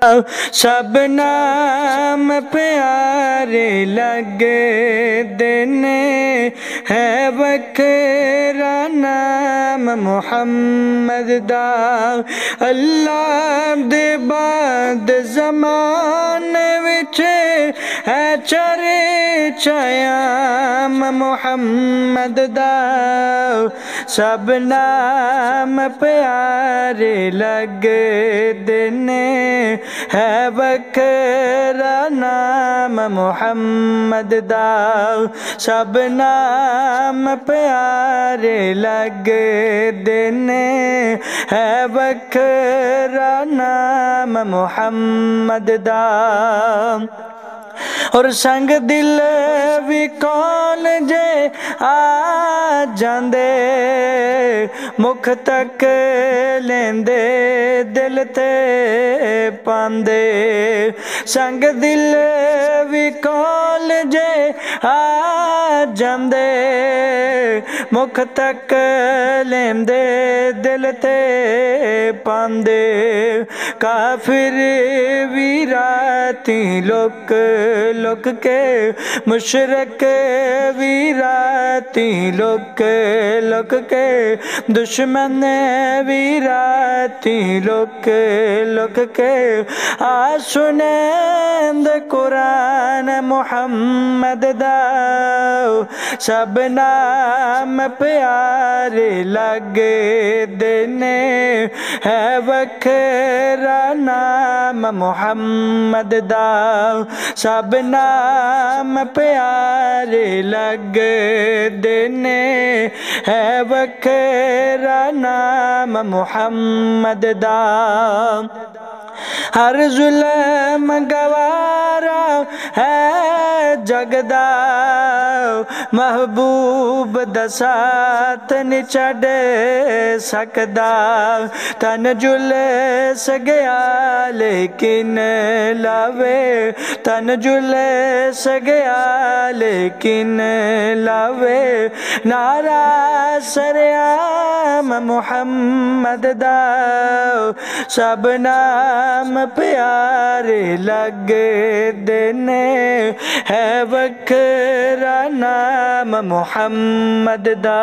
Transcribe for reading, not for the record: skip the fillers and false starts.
सब नाम प्यारे लगदे ने, है वखरा नाम मुहम्मद दा। अल्लाह दे बाद ज़माने विच है चर्चायाम मुहम्मद दा। सब नाम प्यारे लगदे ने, है वखरा नाम मुहम्मद दा। सब नाम प्यारे लगदे ने, है वखरा नाम मुहम्मद दा। और संग दिल भी कौल जे आ जांदे, मुख तक लेंदे दिल ते पांदे। संग दिल भी कौल जे आ जांदे, मुख तक लेंदे दिल ते पांदे। काफिर भी राती लुक लुक के, मुशरिक भी राती लुक लुक के, दुश्मन भी राती लुक लुक के आ सुनेंद कुरान मुहम्मद दा। सब नाम प्यारे लगदे ने, है वखरा नाम मुहम्मद दा। सब नाम प्यारे लगदे ने, है वखरा नाम मुहम्मद दा। हर जुल्म गवारा है जगदा, महबूब दा साथ नहीं छड़ सकदा। तन जुलस गया लेकिन लावे, तन जुलस गया लेकिन लावे। नारा सरेआम मुहम्मद दा। सब नाम प्यारे लगदे ने, है वखरा नाम मुहम्मद दा।